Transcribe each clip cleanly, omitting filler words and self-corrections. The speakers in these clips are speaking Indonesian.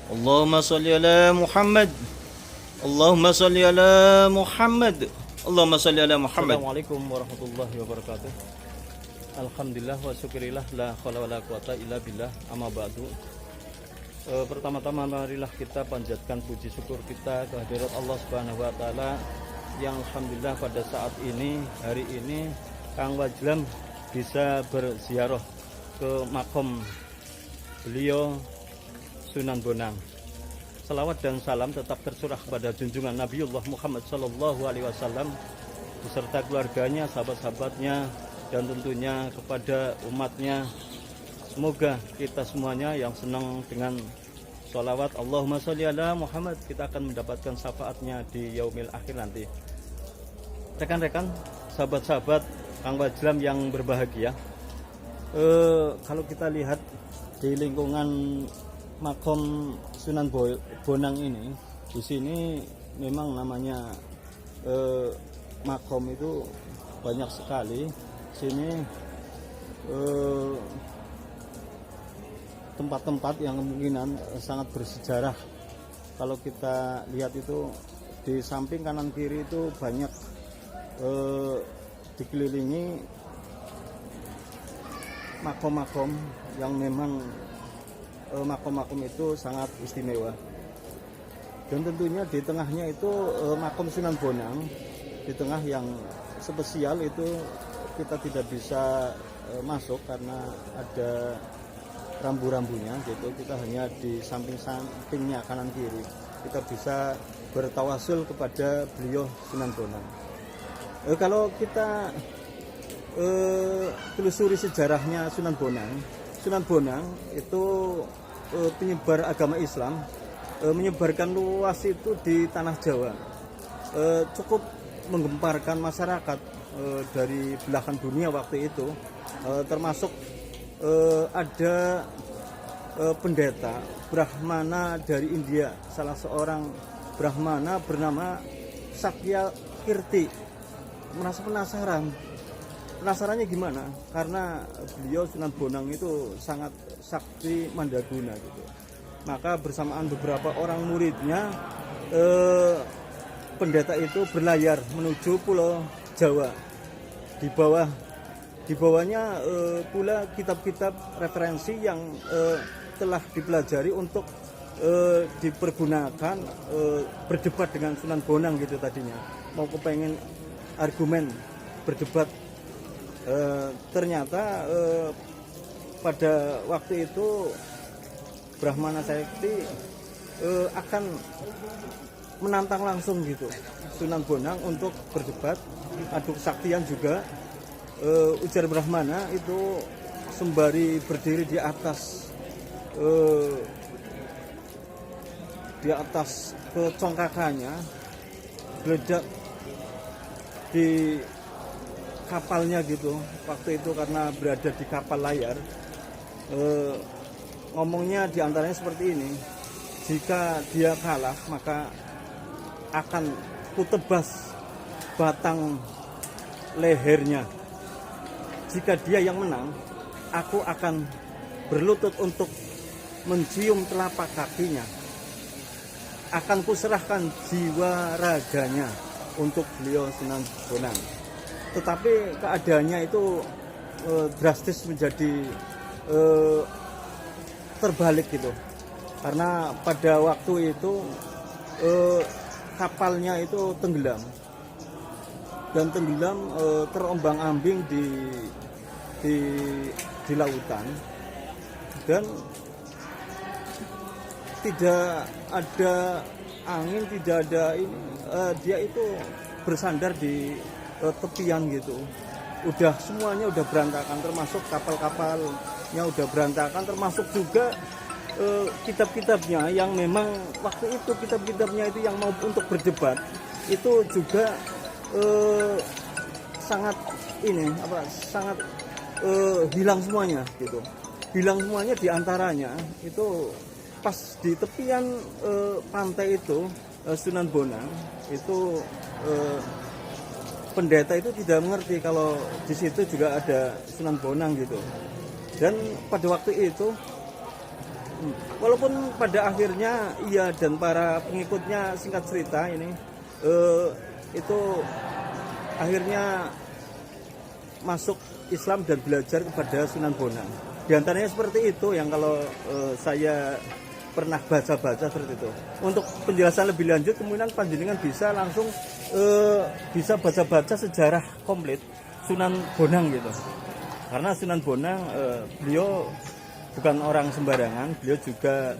Allahumma salli ala Muhammad. Allahumma salli ala Muhammad. Allahumma salli ala Muhammad. Assalamualaikum warahmatullahi wabarakatuh. Alhamdulillah wa syukurillah la haula wala quwata illa billah, amma ba'du. Pertama-tama marilah kita panjatkan puji syukur kita kehadirat Allah Subhanahu wa taala yang alhamdulillah pada saat ini, hari ini Kang Wajlam bisa berziarah ke makom beliau Sunan Bonang. Salawat dan salam tetap tercurah kepada junjungan Nabiullah Muhammad Sallallahu Alaihi Wasallam beserta keluarganya, sahabat-sahabatnya, dan tentunya kepada umatnya. Semoga kita semuanya yang senang dengan sholawat Allahumma sholli ala Muhammad, kita akan mendapatkan syafaatnya di yaumil akhir nanti. Rekan-rekan, sahabat-sahabat Kang Wajlam yang berbahagia, kalau kita lihat di lingkungan makom Sunan Bonang ini, di sini memang namanya makom itu banyak sekali. Sini tempat-tempat yang kemungkinan sangat bersejarah. Kalau kita lihat itu di samping kanan kiri itu banyak dikelilingi makom-makom yang memang makom-makom itu sangat istimewa. Dan tentunya di tengahnya itu makom Sunan Bonang, di tengah yang spesial itu kita tidak bisa masuk karena ada rambu-rambunya gitu. Kita hanya di samping-sampingnya kanan kiri kita bisa bertawasul kepada beliau Sunan Bonang. Kalau kita telusuri sejarahnya Sunan Bonang itu penyebar agama Islam, menyebarkan luas itu di tanah Jawa, cukup menggemparkan masyarakat dari belahan dunia waktu itu, termasuk ada pendeta Brahmana dari India, salah seorang Brahmana bernama Sakya Kirti, merasa penasarannya gimana, karena beliau Sunan Bonang itu sangat sakti mandaguna gitu. Maka bersamaan beberapa orang muridnya, pendeta itu berlayar menuju Pulau Jawa. Di bawahnya pula kitab-kitab referensi yang telah dipelajari untuk dipergunakan berdebat dengan Sunan Bonang gitu tadinya. Mau kepengen argumen berdebat, ternyata pada waktu itu Brahmana Sakti akan menantang langsung gitu Sunan Bonang untuk berdebat, adu kesaktian juga. Ujar Brahmana itu sembari berdiri di atas kecongkakannya, geledak di kapalnya gitu. Waktu itu karena berada di kapal layar, ngomongnya diantaranya seperti ini: jika dia kalah maka akan kutebas batang lehernya. Jika dia yang menang, aku akan berlutut untuk mencium telapak kakinya. Akan kuserahkan jiwa raganya untuk beliau Sunan Bonang. Tetapi keadaannya itu drastis menjadi terbalik gitu. Karena pada waktu itu kapalnya itu tenggelam. Dan tenggelam terombang-ambing di lautan, dan tidak ada angin, tidak ada ini, dia itu bersandar di tepian gitu. Semuanya udah berantakan, termasuk kapal-kapalnya udah berantakan, termasuk juga kitab-kitabnya yang memang waktu itu kitab-kitabnya itu yang mau untuk berdebat itu juga sangat hilang semuanya gitu. Hilang semuanya, diantaranya itu pas di tepian pantai itu Sunan Bonang itu pendeta itu tidak mengerti kalau di situ juga ada Sunan Bonang gitu. Dan pada waktu itu Walaupun pada akhirnya ia dan para pengikutnya, singkat cerita ini itu akhirnya masuk Islam dan belajar kepada Sunan Bonang. Di antaranya seperti itu yang kalau saya pernah baca-baca seperti itu. Untuk penjelasan lebih lanjut kemungkinan panjenengan bisa langsung bisa baca-baca sejarah komplit Sunan Bonang gitu. Karena Sunan Bonang beliau bukan orang sembarangan, beliau juga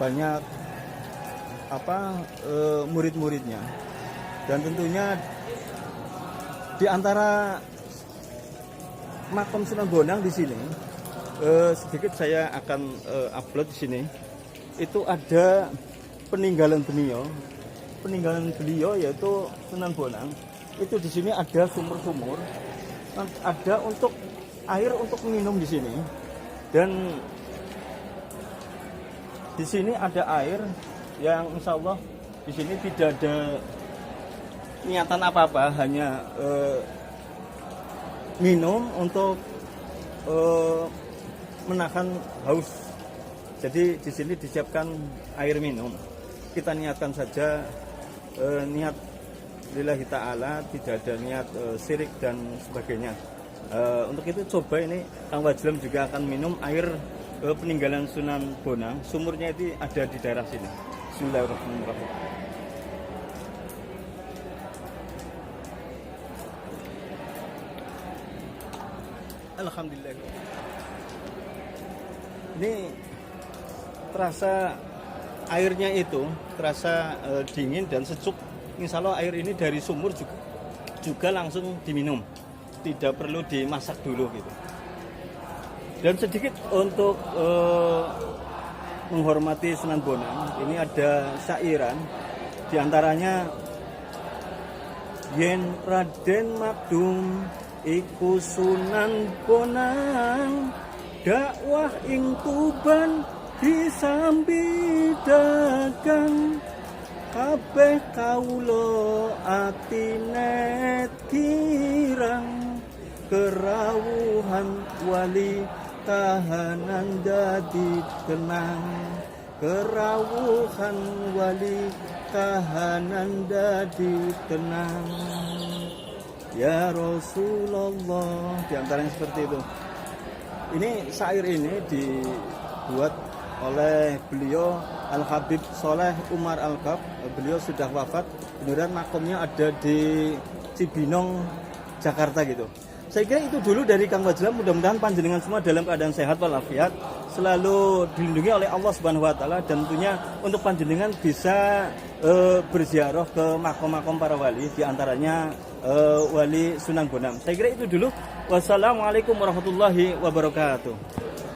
banyak murid-muridnya. Dan tentunya di antara makam Sunan Bonang di sini, sedikit saya akan upload di sini. Itu ada peninggalan beliau yaitu Sunan Bonang. Itu di sini ada sumur-sumur, ada untuk air untuk minum di sini. Dan di sini ada air yang insya Allah di sini tidak ada niatan apa-apa, hanya minum untuk menahan haus. Jadi di sini disiapkan air minum. Kita niatkan saja niat lillahi ta'ala, tidak ada niat syirik dan sebagainya. Untuk itu coba ini Kang Wajlam juga akan minum air peninggalan Sunan Bonang. Sumurnya itu ada di daerah sini. Bismillahirrahmanirrahim. Alhamdulillah. Ini terasa airnya itu terasa dingin dan sejuk. Insya Allah air ini dari sumur juga langsung diminum, tidak perlu dimasak dulu gitu. Dan sedikit untuk menghormati Sunan Bonang, ini ada syairan, diantaranya yen Raden Makdum iku Sunan Bonang, dakwah ing Tuban disambi dagang, kabeh kawula atine kirang, kerawuhan wali kahanan dadi tenang, kerawuhan wali kahanan dadi tenang ya Rasulullah. Di antaranya seperti itu. Ini syair ini dibuat oleh beliau Al-Habib Soleh Umar Al-Kab. Beliau sudah wafat, kemudian makamnya ada di Cibinong, Jakarta gitu. Saya kira itu dulu dari Kang Wajlam. Mudah-mudahan panjenengan semua dalam keadaan sehat walafiat, selalu dilindungi oleh Allah Subhanahu wa taala, dan tentunya untuk panjenengan bisa berziarah ke makom-makom para wali, di antaranya wali Sunan Bonang. Saya kira itu dulu. Wassalamualaikum warahmatullahi wabarakatuh.